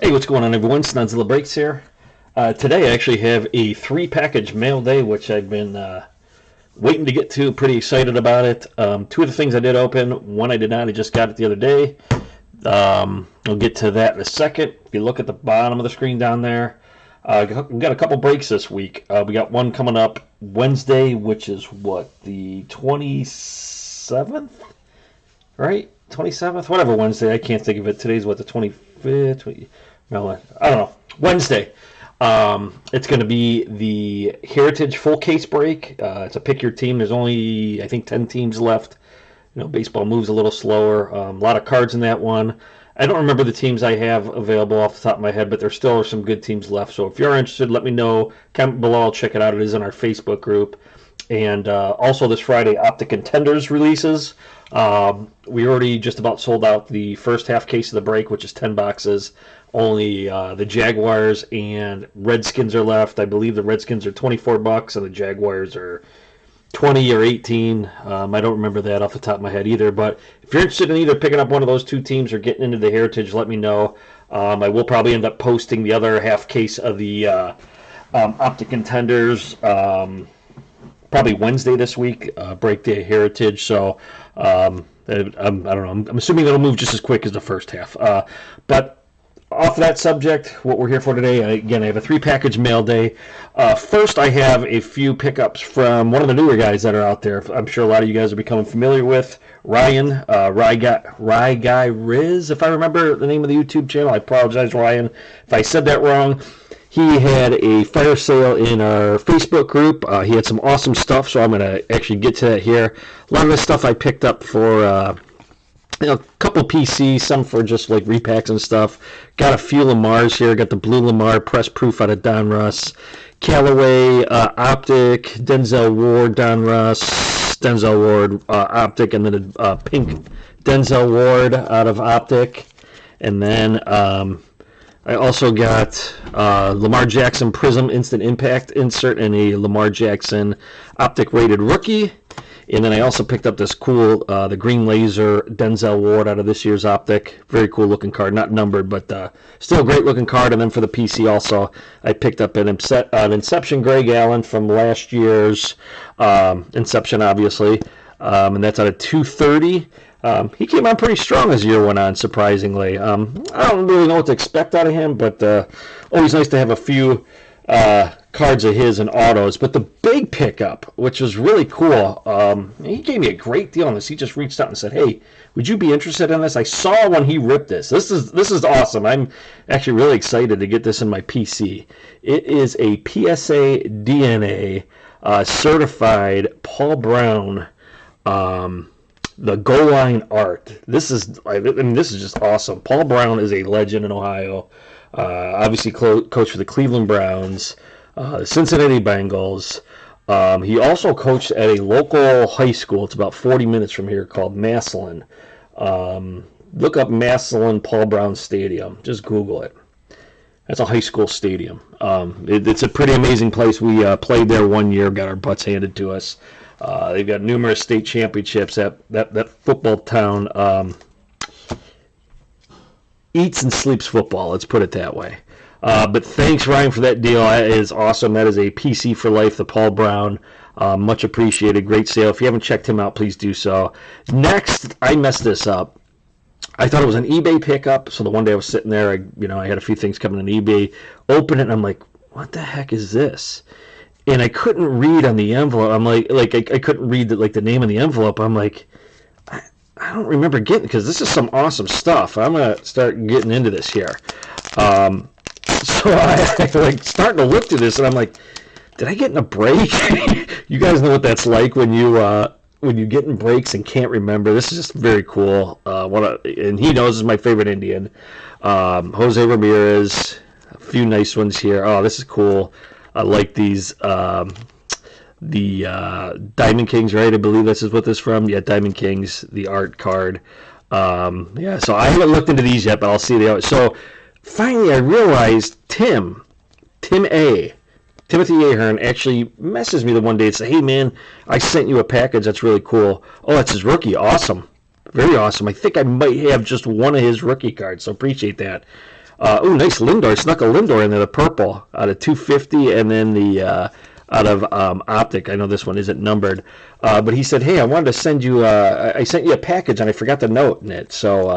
Hey, what's going on, everyone? Snudzilla Breaks here. Today, I actually have a three-package mail day, which I've been waiting to get to. Pretty excited about it. Two of the things I did open, one I did not. I just got it the other day. We'll get to that in a second. If you look at the bottom of the screen down there, we got a couple breaks this week. We got one coming up Wednesday, which is the 27th, right? 27th, whatever Wednesday. I can't think of it. Today's the 25th. No, I don't know. Wednesday. It's going to be the Heritage full case break. It's a pick your team. There's only, I think, 10 teams left. Baseball moves a little slower. A lot of cards in that one. I don't remember the teams I have available off the top of my head, but there still are some good teams left. So if you're interested, let me know. Comment below. I'll check it out. It is in our Facebook group. And also this Friday, Optic Contenders releases. We already just about sold out the first half case of the break, which is 10 boxes. Only the Jaguars and Redskins are left. I believe the Redskins are $24 and the Jaguars are 20 or 18. I don't remember that off the top of my head either. But if you're interested in either picking up one of those two teams or getting into the Heritage, let me know. I will probably end up posting the other half case of the Optic Contenders probably Wednesday this week, break day Heritage. So I don't know. I'm assuming it'll move just as quick as the first half. But off of that subject, what we're here for today, again, I have a three-package mail day. First, I have a few pickups from one of the newer guys that are out there. I'm sure a lot of you guys are becoming familiar with Ryan, Rye Guy Riz, if I remember the name of the YouTube channel. I apologize, Ryan, if I said that wrong. He had a fire sale in our Facebook group. He had some awesome stuff, so I'm going to actually get to that here. A lot of the stuff I picked up for a couple PCs, some for just like repacks and stuff. Got a few Lamars here. Got the blue Lamar press proof out of Don Russ. Callaway Optic, Denzel Ward, Don Russ, Denzel Ward Optic, and then a pink Denzel Ward out of Optic. And then I also got Lamar Jackson Prism Instant Impact insert and a Lamar Jackson Optic Rated Rookie. And then I also picked up this cool, the Green Laser Denzel Ward out of this year's Optic. Very cool looking card. Not numbered, but still a great looking card. And then for the PC also, I picked up an Inception Greg Allen from last year's Inception, obviously. And that's out of 230. He came on pretty strong as the year went on, surprisingly. I don't really know what to expect out of him, but always nice to have a few cards of his and autos. But the big pickup, which was really cool, he gave me a great deal on this. He just reached out and said, "Hey, would you be interested in this?" I saw when he ripped this. This is awesome. I'm actually really excited to get this in my PC. It is a PSA DNA certified Paul Brown. The goal line art. This is just awesome. Paul Brown is a legend in Ohio. Obviously, coached for the Cleveland Browns, the Cincinnati Bengals. He also coached at a local high school. It's about 40 minutes from here, called Massillon. Look up Massillon Paul Brown Stadium. Just Google it. That's a high school stadium. It's a pretty amazing place. We played there one year, got our butts handed to us. They've got numerous state championships. That football town eats and sleeps football, let's put it that way. But thanks, Ryan, for that deal. That is awesome. That is a PC for life, the Paul Brown. Much appreciated. Great sale. If you haven't checked him out, please do so. Next, I messed this up. I thought it was an eBay pickup, so the one day I was sitting there, I had a few things coming on eBay. Open it, and I'm like, what the heck is this? And I couldn't read on the envelope. I'm like I couldn't read the name of the envelope. I'm like, I don't remember getting, because this is some awesome stuff. I'm gonna start getting into this here. So I like starting to look through this, and I'm like, did I get in a break? You guys know what that's like when you get in breaks and can't remember. This is just very cool. And he knows this is my favorite Indian. Jose Ramirez. A few nice ones here. Oh, this is cool. I like these, the Diamond Kings, right? I believe this is what this is from. Yeah, Diamond Kings, the art card. Yeah, so I haven't looked into these yet, but I'll see the other. So finally I realized Timothy Ahern actually messaged me the one day and said, "Hey man, I sent you a package that's really cool." Oh, that's his rookie. Awesome. Very awesome. I think I might have just one of his rookie cards, so appreciate that. Oh, nice Lindor. Snuck a Lindor into the purple out of 250, and then the out of Optic. I know this one isn't numbered, but he said, "Hey, I wanted to send you. I sent you a package, and I forgot the note in it, so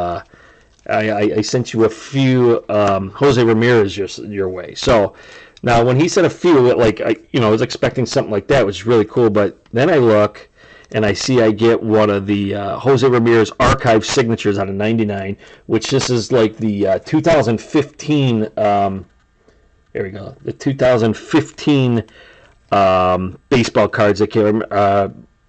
I sent you a few Jose Ramirez your way." So now, when he said a few, like I was expecting something like that, which is really cool. But then I look, and I see I get one of the Jose Ramirez archive signatures out of 99, which this is like the 2015. There we go. The 2015 baseball cards that came.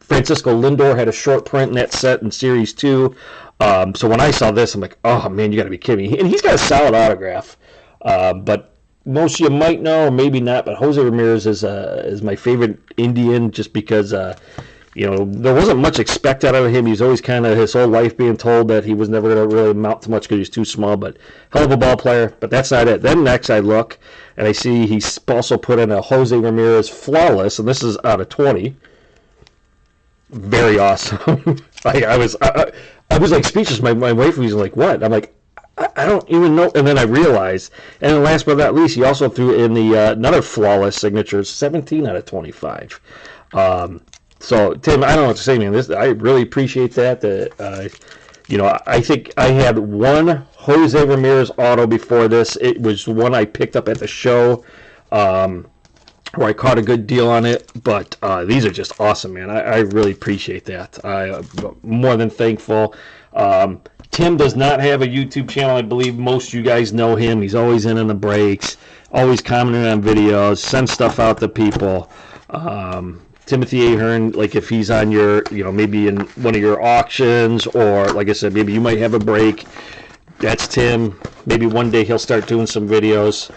Francisco Lindor had a short print in that set in Series 2. So when I saw this, I'm like, oh man, you got to be kidding me! And he's got a solid autograph, but most of you might know, or maybe not, but Jose Ramirez is my favorite Indian, just because there wasn't much expected out of him. He's always kind of his whole life being told that he was never going to really amount to much because he's too small, but hell of a ball player. But that's not it. Then next I look and I see he's also put in a Jose Ramirez flawless, and this is out of 20. Very awesome. I was like speechless. My wife was like, "What?" I'm like, I don't even know. And then I realized, and then last but not least, he also threw in the another flawless signature, 17 out of 25. So Tim, I don't know what to say, man. I really appreciate that. I think I had one Jose Ramirez auto before this. It was one I picked up at the show, where I caught a good deal on it. But these are just awesome, man. I really appreciate that. I'm more than thankful. Tim does not have a YouTube channel. I believe most of you guys know him. He's always in on the breaks, always commenting on videos, sends stuff out to people. Timothy Ahern, like if he's on your, maybe in one of your auctions, or like I said, maybe you might have a break. That's Tim. Maybe one day he'll start doing some videos.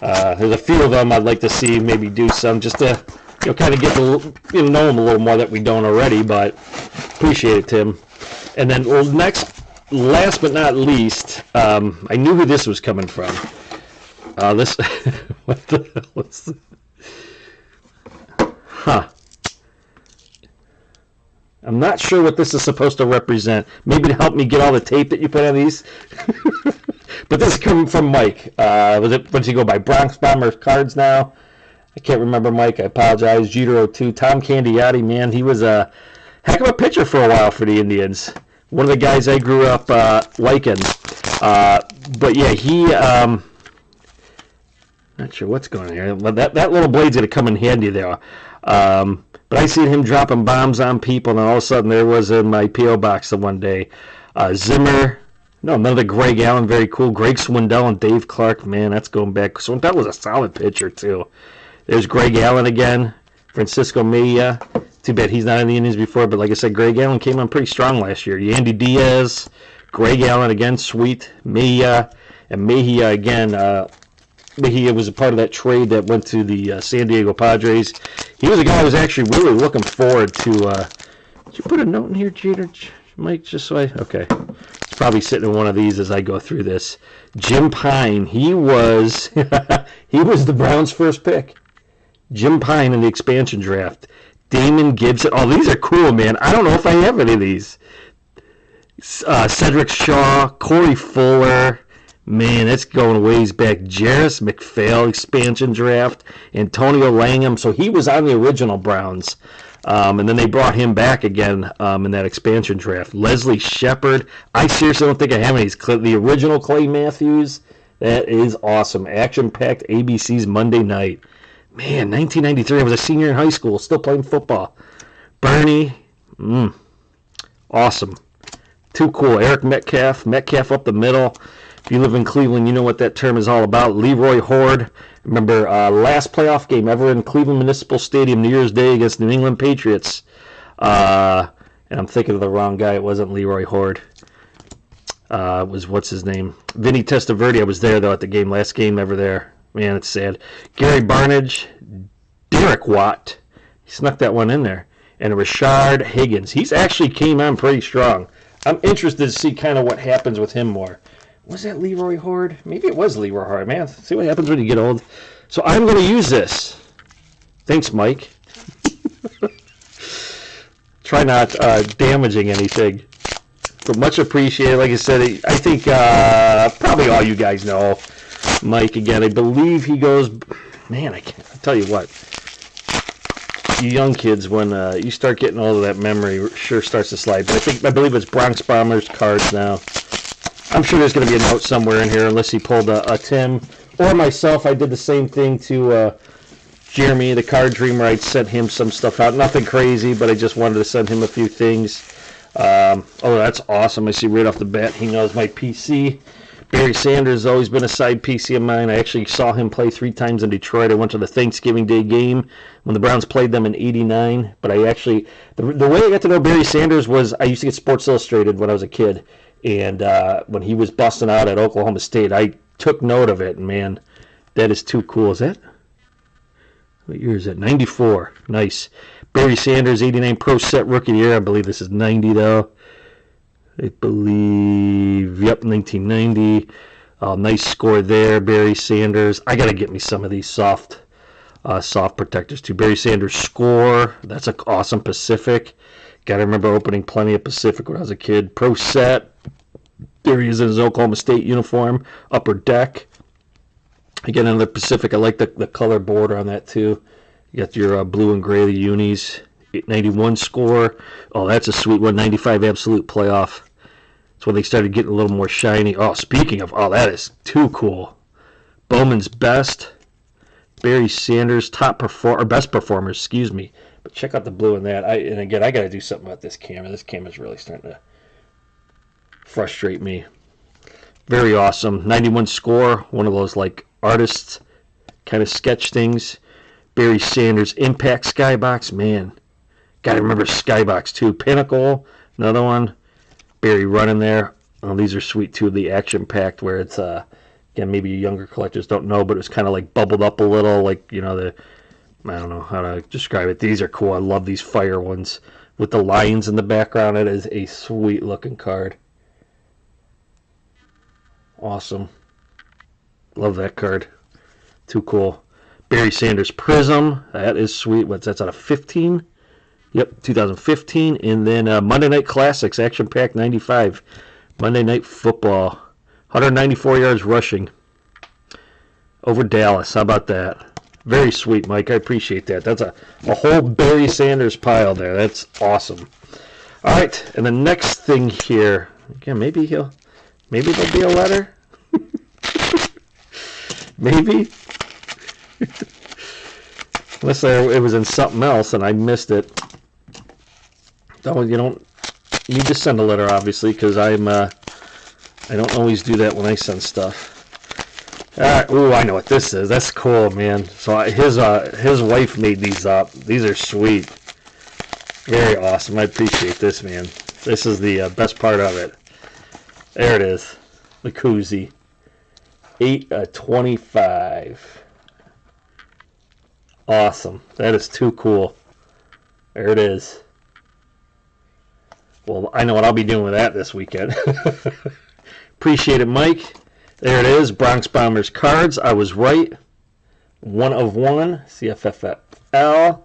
There's a few of them I'd like to see maybe do some, just to kind of get to know him a little more that we don't already. But appreciate it, Tim. And then last but not least, I knew who this was coming from. This, what the hell is this? Huh. I'm not sure what this is supposed to represent. Maybe to help me get all the tape that you put on these. But this is coming from Mike. What does he go by? BronxBomber cards now? I can't remember Mike. I apologize. Jeter02. Tom Candiotti, man, he was a heck of a pitcher for a while for the Indians. One of the guys I grew up liking. But yeah, he... not sure what's going on here. But that little blade's going to come in handy there. But I seen him dropping bombs on people, and all of a sudden there was in my P.O. box the one day. Zimmer, another Greg Allen, very cool. Greg Swindell and Dave Clark, man, that's going back. Swindell was a solid pitcher, too. There's Greg Allen again. Francisco Mejia. Too bad he's not in the Indians before, but like I said, Greg Allen came on pretty strong last year. Yandy Diaz, Greg Allen again, sweet. Mejia, and Mejia again. Mejia was a part of that trade that went to the San Diego Padres. He was a guy I was actually really looking forward to. Did you put a note in here, Jeter? Mike, just so okay. It's probably sitting in one of these as I go through this. Jim Pine, he was the Browns' first pick. Jim Pine in the expansion draft. Damon Gibson. Oh, these are cool, man. I don't know if I have any of these. Cedric Shaw, Corey Fuller. Man, that's going ways back. Jarris McPhail expansion draft. Antonio Langham. So he was on the original Browns. And then they brought him back again in that expansion draft. Leslie Shepard. I seriously don't think I have any. The original Clay Matthews. That is awesome. Action-packed ABC's Monday night. Man, 1993. I was a senior in high school, still playing football. Bernie. Awesome. Too cool. Eric Metcalf. Metcalf up the middle. If you live in Cleveland, you know what that term is all about. Leroy Horde. Remember, last playoff game ever in Cleveland Municipal Stadium, New Year's Day against the New England Patriots. And I'm thinking of the wrong guy. It wasn't Leroy Horde. It was, what's his name? Vinny Testaverde. I was there, though, at the game. Last game ever there. Man, it's sad. Gary Barnage. Derek Watt. He snuck that one in there. And Rashard Higgins. He's actually came on pretty strong. I'm interested to see kind of what happens with him more. Was that Leroy Horde? Maybe it was Leroy Horde, man. See what happens when you get old. So I'm going to use this. Thanks, Mike. Try not damaging anything. But much appreciated. Like I said, I think probably all you guys know Mike again. I believe he goes. Man, I tell you what. You young kids, when you start getting all of that memory, sure starts to slide. But I believe it's BronxBombers cards now. I'm sure there's going to be a note somewhere in here, unless he pulled a Tim or myself. I did the same thing to Jeremy, the card dreamer. I sent him some stuff out. Nothing crazy, but I just wanted to send him a few things. Oh, that's awesome. I see right off the bat he knows my PC. Barry Sanders has always been a side PC of mine. I actually saw him play 3 times in Detroit. I went to the Thanksgiving Day game when the Browns played them in '89. But I actually, the way I got to know Barry Sanders was I used to get Sports Illustrated when I was a kid. And when he was busting out at Oklahoma State, I took note of it. And man, that is too cool. Is that? What year is that? 94. Nice. Barry Sanders, 89 Pro Set Rookie of the Year. I believe this is 90, though. I believe, yep, 1990. Nice score there, Barry Sanders. I got to get me some of these soft protectors, too. Barry Sanders score. That's an awesome Pacific. Got to remember opening plenty of Pacific when I was a kid. Pro Set. There he is in his Oklahoma State uniform. Upper Deck. Again, another Pacific. I like the color border on that, too. You got your blue and gray, the unis. 91 score. Oh, that's a sweet one. 95 absolute playoff. That's when they started getting a little more shiny. Oh, speaking of, that is too cool. Bowman's best. Barry Sanders, best performers, excuse me. But check out the blue in that. And again, I got to do something about this camera. This camera's really starting to frustrate me. Very awesome. 91 score. One of those like artists kind of sketch things. Barry Sanders Impact Skybox. Man, got to remember Skybox too. Pinnacle, another one. Barry running there. Oh, these are sweet too. The action packed where it's again, maybe younger collectors don't know, but it's kind of like bubbled up a little, like, you know, I don't know how to describe it. These are cool. I love these fire ones with the lions in the background. It is a sweet looking card. Awesome. Love that card. Too cool. Barry Sanders Prism. That is sweet. That's out of 15? Yep, 2015. And then Monday Night Classics, Action Pack 95. Monday Night Football. 194 yards rushing over Dallas. How about that? Very sweet, Mike. I appreciate that. That's a whole Barry Sanders pile there. That's awesome. All right, and the next thing here. Again, maybe there'll be a letter. Maybe. Unless it was in something else and I missed it. Oh, you don't need to send a letter, obviously, because I don't always do that when I send stuff. All right. Ooh, I know what this is. That's cool, man. So his wife made these up. These are sweet. Very awesome. I appreciate this, man. This is the best part of it. There it is. The koozie. 8/25. Awesome. That is too cool. There it is. Well, I know what I'll be doing with that this weekend. Appreciate it, Mike. There it is. BronxBombers cards. I was right. 1 of 1. CFFL.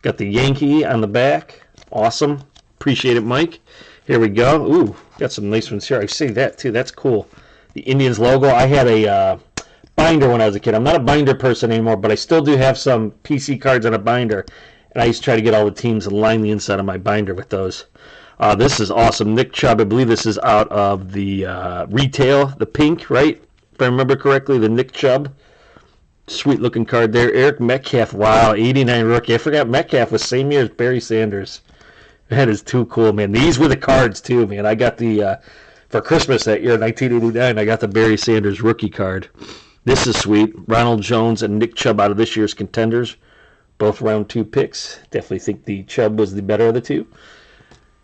Got the Yankee on the back. Awesome. Appreciate it, Mike. Here we go. Ooh, got some nice ones here. I see that, too. That's cool. The Indians logo. I had a binder when I was a kid. I'm not a binder person anymore, but I still do have some PC cards on a binder. And I used to try to get all the teams and line the inside of my binder with those. This is awesome. Nick Chubb, I believe this is out of the retail, the pink, right? If I remember correctly, the Nick Chubb. Sweet looking card there. Eric Metcalf, wow, 89 rookie. I forgot Metcalf was same year as Barry Sanders. That is too cool, man. These were the cards, too, man. I got the, for Christmas that year, 1989, I got the Barry Sanders rookie card. This is sweet. Ronald Jones and Nick Chubb out of this year's contenders. Both round 2 picks. Definitely think the Chubb was the better of the two,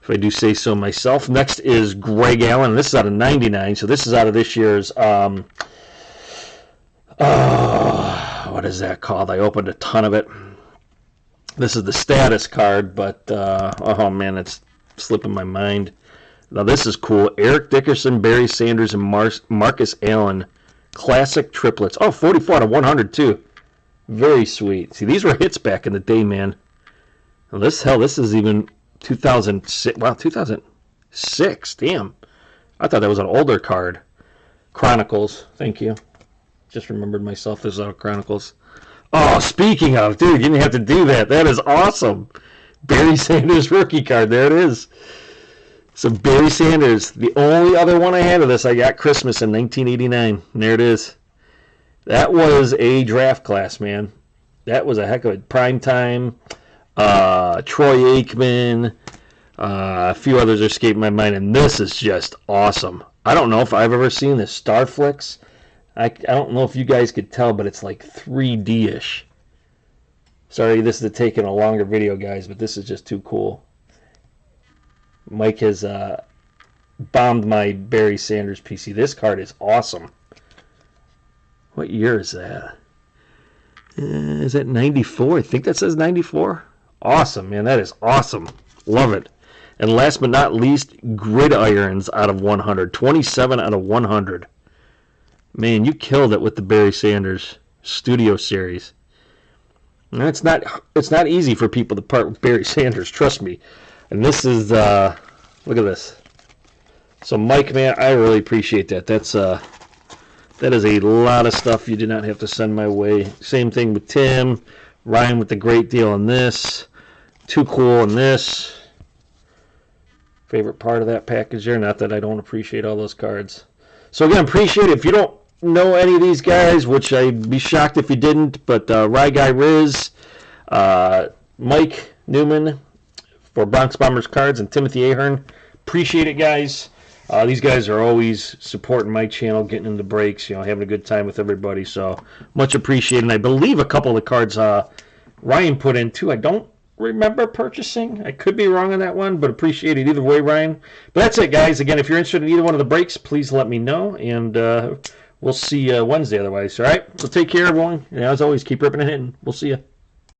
if I do say so myself. Next is Greg Allen. This is out of 99, so this is out of this year's, what is that called? I opened a ton of it. This is the status card, but, oh man, it's slipping my mind. Now this is cool. Eric Dickerson, Barry Sanders, and Marcus Allen. Classic triplets. Oh, 44 out of 100 too. Very sweet. See, these were hits back in the day, man. Now this is even 2006. Wow, 2000. 96. Damn. I thought that was an older card. Chronicles. Thank you. Just remembered myself. There's a Chronicles. Oh, speaking of, dude, you didn't have to do that. That is awesome. Barry Sanders rookie card. There it is. So Barry Sanders. The only other one I had of this, I got Christmas in 1989. And there it is. That was a draft class, man. That was a heck of a prime time. Troy Aikman. A few others are escaping my mind, and this is just awesome. I don't know if I've ever seen this Starflix. I don't know if you guys could tell, but it's like 3D-ish. Sorry, this is taking a longer video, guys, but this is just too cool. Mike has bombed my Barry Sanders PC. This card is awesome. What year is that? Is that 94? I think that says 94. Awesome, man. That is awesome. Love it. And last but not least, Gridirons out of 100. 27 out of 100. Man, you killed it with the Barry Sanders Studio Series. And it's not easy for people to part with Barry Sanders, trust me. And this is, look at this. So, Mike, man, I really appreciate that. That is a lot of stuff you did not have to send my way. Same thing with Tim. Ryan with the great deal on this. Too cool on this. Favorite part of that package there. Not that I don't appreciate all those cards. So again, appreciate it. If you don't know any of these guys, which I'd be shocked if you didn't, but Ruguy Riz, Mike Newman for BronxBombers cards, and Timothy Ahern. Appreciate it, guys. These guys are always supporting my channel, getting into breaks, having a good time with everybody. So much appreciated. And I believe a couple of the cards Ryan put in too. I don't remember purchasing. I could be wrong on that one, but appreciate it either way, Ryan. But that's it, guys. Again, if you're interested in either one of the breaks, please let me know, and we'll see you Wednesday otherwise. All right? So take care, everyone. And as always, keep ripping and hitting. We'll see you.